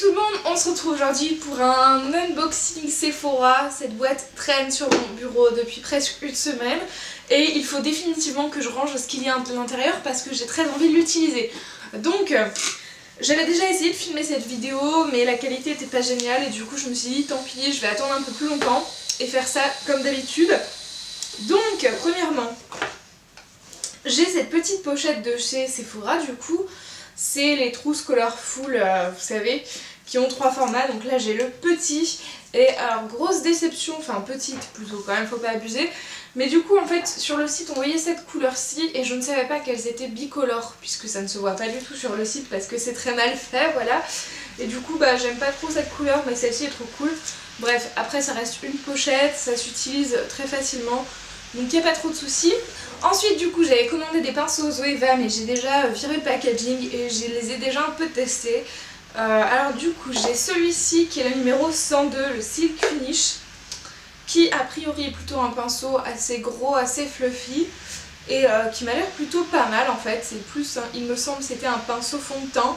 tout le monde, on se retrouve aujourd'hui pour un unboxing Sephora. Cette boîte traîne sur mon bureau depuis presque une semaine et il faut définitivement que je range ce qu'il y a à l'intérieur parce que j'ai très envie de l'utiliser. Donc j'avais déjà essayé de filmer cette vidéo mais la qualité était pas géniale et du coup je me suis dit tant pis, je vais attendre un peu plus longtemps et faire ça comme d'habitude. Donc premièrement, j'ai cette petite pochette de chez Sephora du coup. C'est les trousses Colorful, vous savez, qui ont 3 formats. Donc là j'ai le petit. Et alors grosse déception, enfin petite plutôt quand même, faut pas abuser. Mais du coup en fait sur le site on voyait cette couleur-ci et je ne savais pas qu'elles étaient bicolores. Puisque ça ne se voit pas du tout sur le site parce que c'est très mal fait, voilà. Et du coup bah j'aime pas trop cette couleur mais celle-ci est trop cool. Bref, après ça reste une pochette, ça s'utilise très facilement. Donc il n'y a pas trop de soucis. Ensuite du coup j'avais commandé des pinceaux Zoeva mais j'ai déjà viré le packaging et je les ai déjà un peu testés. Alors du coup j'ai celui-ci qui est le numéro 102, le Silk Finish, qui a priori est plutôt un pinceau assez gros, assez fluffy et qui m'a l'air plutôt pas mal en fait. C'est plus, il me semble c'était un pinceau fond de teint.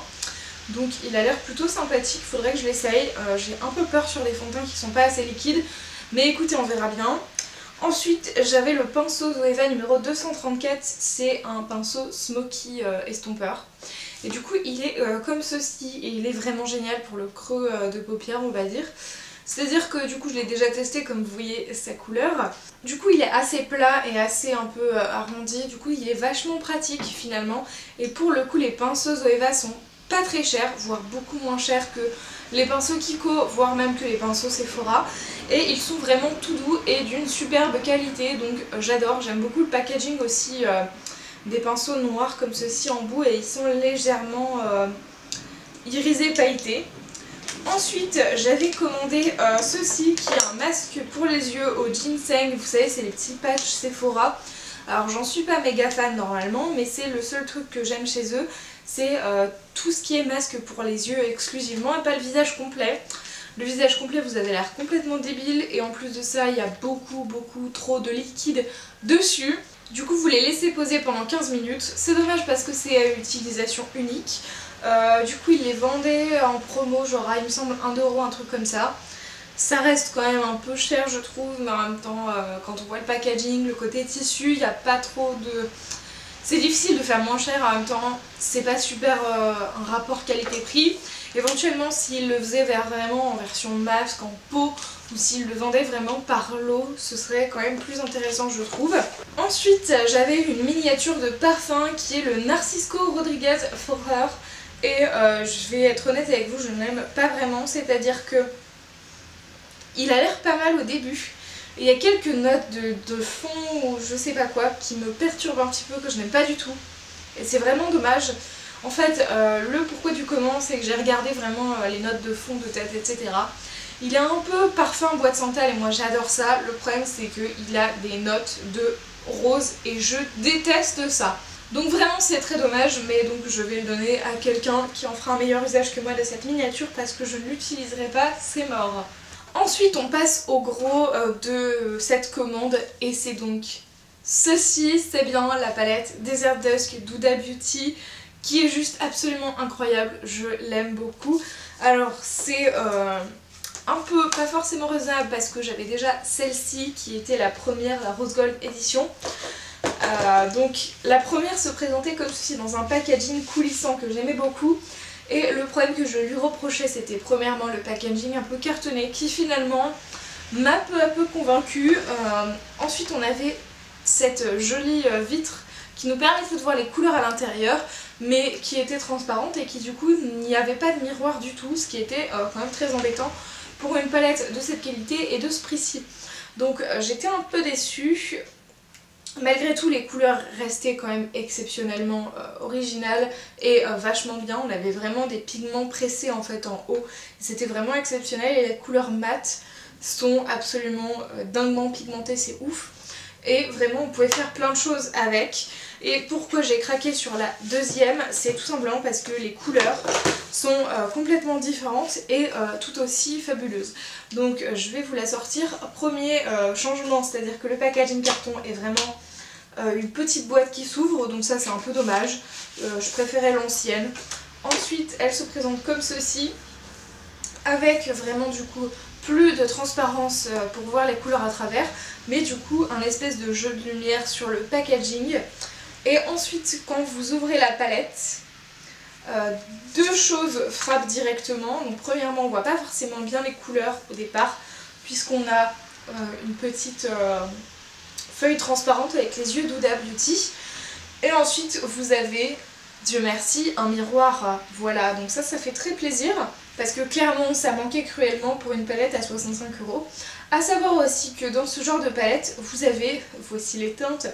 Donc il a l'air plutôt sympathique, il faudrait que je l'essaye. J'ai un peu peur sur les fonds de teint qui sont pas assez liquides, mais écoutez on verra bien. Ensuite j'avais le pinceau Zoeva numéro 234, c'est un pinceau smoky estompeur. Et du coup il est comme ceci et il est vraiment génial pour le creux de paupière on va dire. C'est à dire que du coup je l'ai déjà testé comme vous voyez sa couleur. Du coup il est assez plat et assez un peu arrondi, du coup il est vachement pratique finalement. Et pour le coup les pinceaux Zoeva sont pas très chers, voire beaucoup moins chers que les pinceaux Kiko, voire même que les pinceaux Sephora. Et ils sont vraiment tout doux et d'une superbe qualité, donc j'adore. J'aime beaucoup le packaging aussi des pinceaux noirs comme ceci en bout et ils sont légèrement irisés, pailletés. Ensuite j'avais commandé ceci qui est un masque pour les yeux au ginseng, vous savez c'est les petits patchs Sephora. Alors j'en suis pas méga fan normalement mais c'est le seul truc que j'aime chez eux. C'est tout ce qui est masque pour les yeux exclusivement et pas le visage complet. Le visage complet vous avez l'air complètement débile et en plus de ça il y a beaucoup trop de liquide dessus. Du coup vous les laissez poser pendant 15 minutes. C'est dommage parce que c'est à utilisation unique. Du coup ils les vendaient en promo genre il me semble 1 €, un truc comme ça. Ça reste quand même un peu cher je trouve mais en même temps quand on voit le packaging, le côté tissu, il n'y a pas trop de... C'est difficile de faire moins cher en même temps, c'est pas super un rapport qualité-prix. Éventuellement s'ils le faisaient vraiment en version masque, en pot, ou s'ils le vendaient vraiment par lot, ce serait quand même plus intéressant je trouve. Ensuite j'avais une miniature de parfum qui est le Narcisco Rodriguez For Her. Et je vais être honnête avec vous, je ne l'aime pas vraiment, c'est-à-dire que il a l'air pas mal au début. Il y a quelques notes de fond ou je sais pas quoi qui me perturbent un petit peu, que je n'aime pas du tout. Et c'est vraiment dommage. En fait, le pourquoi du comment, c'est que j'ai regardé vraiment les notes de fond, de tête, etc. Il est un peu parfum boîte Santal et moi j'adore ça. Le problème c'est qu'il a des notes de rose et je déteste ça. Donc vraiment c'est très dommage, mais donc je vais le donner à quelqu'un qui en fera un meilleur usage que moi de cette miniature parce que je ne l'utiliserai pas, c'est mort. Ensuite on passe au gros de cette commande et c'est donc ceci, c'est bien la palette Desert Dusk d'Huda Beauty qui est juste absolument incroyable, je l'aime beaucoup. Alors c'est un peu pas forcément raisonnable parce que j'avais déjà celle-ci qui était la première, la Rose Gold édition. Donc la première se présentait comme ceci dans un packaging coulissant que j'aimais beaucoup. Et le problème que je lui reprochais c'était premièrement le packaging un peu cartonné qui finalement m'a peu à peu convaincue. Ensuite on avait cette jolie vitre qui nous permettait de voir les couleurs à l'intérieur mais qui était transparente et qui du coup n'y avait pas de miroir du tout, ce qui était quand même très embêtant pour une palette de cette qualité et de ce prix-ci. Donc j'étais un peu déçue. Malgré tout les couleurs restaient quand même exceptionnellement originales et vachement bien. On avait vraiment des pigments pressés en fait en haut. C'était vraiment exceptionnel et les couleurs mates sont absolument dinguement pigmentées, c'est ouf. Et vraiment on pouvait faire plein de choses avec. Et pourquoi j'ai craqué sur la deuxième, c'est tout simplement parce que les couleurs sont complètement différentes et tout aussi fabuleuses. Donc je vais vous la sortir. Premier changement, c'est-à-dire que le packaging carton est vraiment une petite boîte qui s'ouvre, donc ça c'est un peu dommage. Je préférais l'ancienne. Ensuite elle se présente comme ceci. avec vraiment du coup plus de transparence pour voir les couleurs à travers, mais du coup un espèce de jeu de lumière sur le packaging. Et ensuite quand vous ouvrez la palette, deux choses frappent directement. Donc premièrement, on voit pas forcément bien les couleurs au départ puisqu'on a une petite feuille transparente avec les yeux d'Huda Beauty. Et ensuite vous avez, Dieu merci, un miroir. Voilà, donc ça fait très plaisir parce que clairement ça manquait cruellement pour une palette à 65 €. A savoir aussi que dans ce genre de palette, vous avez, voici les teintes,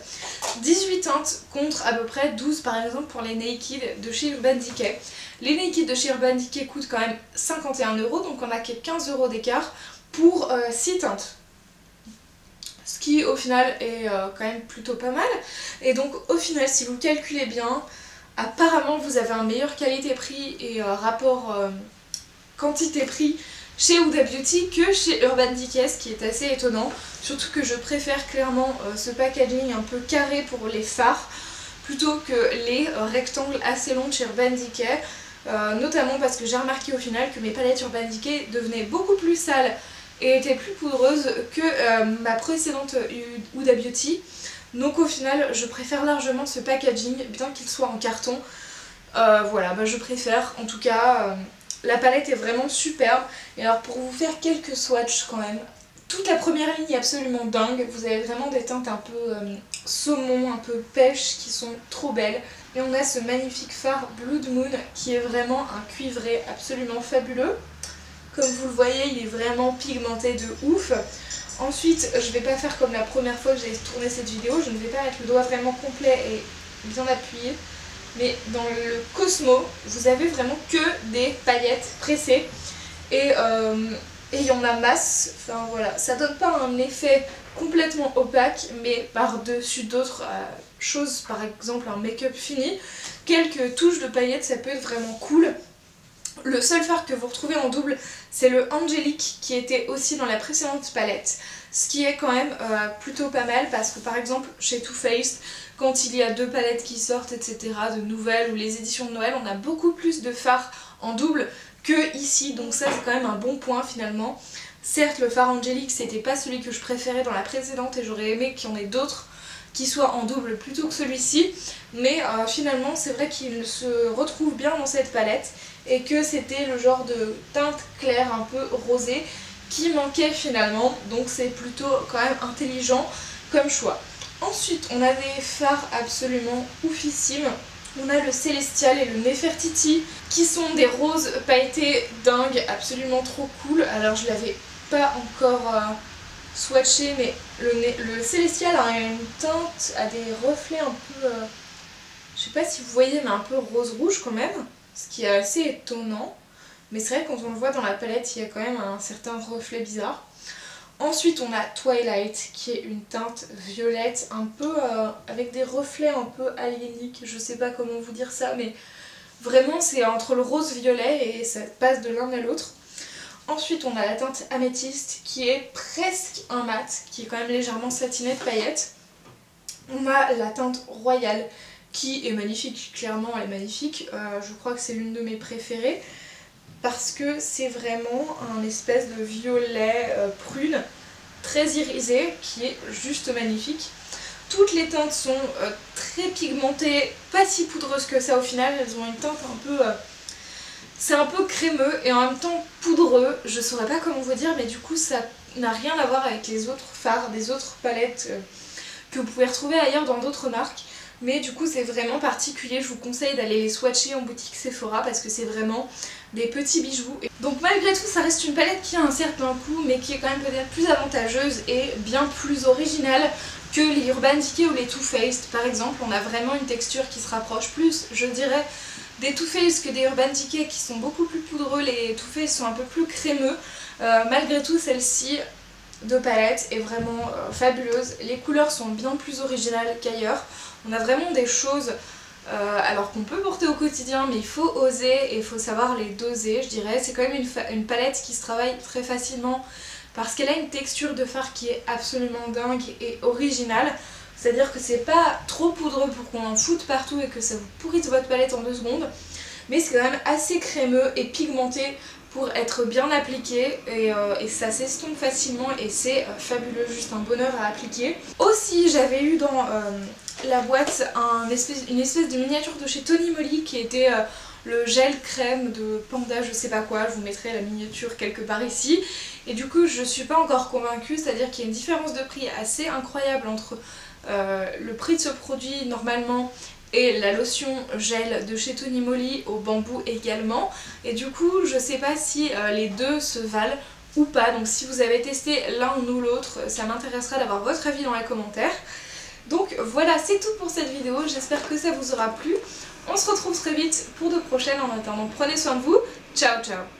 18 teintes contre à peu près 12 par exemple pour les Naked de chez Urban Decay. Les Naked de chez Urban Decay coûtent quand même 51 €, donc on a que 15 € d'écart pour 6 teintes. Ce qui au final est quand même plutôt pas mal. Et donc au final, si vous calculez bien, apparemment vous avez un meilleur qualité-prix et rapport quantité-prix chez Huda Beauty que chez Urban Decay, ce qui est assez étonnant. Surtout que je préfère clairement ce packaging un peu carré pour les fards plutôt que les rectangles assez longs de chez Urban Decay. Notamment parce que j'ai remarqué au final que mes palettes Urban Decay devenaient beaucoup plus sales et étaient plus poudreuses que ma précédente Huda Beauty. Donc au final je préfère largement ce packaging, bien qu'il soit en carton. Voilà, je préfère en tout cas. La palette est vraiment superbe. Et alors pour vous faire quelques swatchs quand même, toute la première ligne est absolument dingue. Vous avez vraiment des teintes un peu saumon, un peu pêche qui sont trop belles. Et on a ce magnifique fard Blood Moon qui est vraiment un cuivré absolument fabuleux. Comme vous le voyez, il est vraiment pigmenté de ouf. Ensuite, je vais pas faire comme la première fois que j'ai tourné cette vidéo. Je ne vais pas mettre le doigt vraiment complet et bien appuyé. Mais dans le Cosmo, vous avez vraiment que des paillettes pressées et il y en a masse. Enfin voilà, ça donne pas un effet complètement opaque, mais par-dessus d'autres choses, par exemple un make-up fini, quelques touches de paillettes, ça peut être vraiment cool. Le seul fard que vous retrouvez en double, c'est le Angelic qui était aussi dans la précédente palette. Ce qui est quand même plutôt pas mal parce que par exemple chez Too Faced, quand il y a deux palettes qui sortent, etc., de nouvelles ou les éditions de Noël, on a beaucoup plus de fards en double que ici. Donc ça c'est quand même un bon point finalement. Certes le fard Angelic c'était pas celui que je préférais dans la précédente et j'aurais aimé qu'il y en ait d'autres qui soient en double plutôt que celui-ci. Mais finalement c'est vrai qu'il se retrouve bien dans cette palette et que c'était le genre de teinte claire un peu rosée qui manquait finalement, donc c'est plutôt quand même intelligent comme choix. Ensuite on a des fards absolument oufissimes. On a le Celestial et le Nefertiti qui sont des roses pailletées dingues, absolument trop cool. Alors je l'avais pas encore swatché, mais le Celestial a une teinte, a des reflets un peu, je sais pas si vous voyez, mais un peu rose-rouge quand même, ce qui est assez étonnant. Mais c'est vrai quand on le voit dans la palette, il y a quand même un certain reflet bizarre. Ensuite on a Twilight qui est une teinte violette un peu avec des reflets un peu aliéniques, je sais pas comment vous dire ça, mais vraiment c'est entre le rose violet et ça passe de l'un à l'autre. Ensuite on a la teinte Améthyste qui est presque un mat, qui est quand même légèrement satiné de paillettes. On a la teinte Royale qui est magnifique, clairement elle est magnifique, je crois que c'est l'une de mes préférées. Parce que c'est vraiment un espèce de violet prune très irisé qui est juste magnifique. Toutes les teintes sont très pigmentées, pas si poudreuses que ça au final, elles ont une teinte un peu... c'est un peu crémeux et en même temps poudreux, je saurais pas comment vous dire, mais du coup ça n'a rien à voir avec les autres fards, des autres palettes que vous pouvez retrouver ailleurs dans d'autres marques. Mais du coup c'est vraiment particulier, je vous conseille d'aller les swatcher en boutique Sephora parce que c'est vraiment des petits bijoux. Donc malgré tout ça reste une palette qui a un certain coût mais qui est quand même peut-être plus avantageuse et bien plus originale que les Urban Decay ou les Too Faced par exemple. On a vraiment une texture qui se rapproche plus, je dirais, des Too Faced que des Urban Decay qui sont beaucoup plus poudreux. Les Too Faced sont un peu plus crémeux. Malgré tout celle-ci de palette est vraiment fabuleuse. Les couleurs sont bien plus originales qu'ailleurs. On a vraiment des choses alors qu'on peut porter au quotidien, mais il faut oser et il faut savoir les doser, je dirais. C'est quand même une palette qui se travaille très facilement parce qu'elle a une texture de fard qui est absolument dingue et originale. C'est-à-dire que c'est pas trop poudreux pour qu'on en foute partout et que ça vous pourrisse votre palette en 2 secondes. Mais c'est quand même assez crémeux et pigmenté pour être bien appliqué et ça s'estompe facilement et c'est fabuleux, juste un bonheur à appliquer. Aussi j'avais eu dans la boîte une espèce de miniature de chez Tony Moly qui était le gel crème de panda je sais pas quoi, je vous mettrai la miniature quelque part ici. Et du coup je suis pas encore convaincue, c'est-à-dire qu'il y a une différence de prix assez incroyable entre le prix de ce produit normalement et la lotion gel de chez Tony Moly au bambou également. Et du coup je sais pas si les deux se valent ou pas, donc si vous avez testé l'un ou l'autre, ça m'intéresserait d'avoir votre avis dans les commentaires. Donc voilà, c'est tout pour cette vidéo, j'espère que ça vous aura plu. On se retrouve très vite pour de prochaines, en attendant prenez soin de vous, ciao ciao.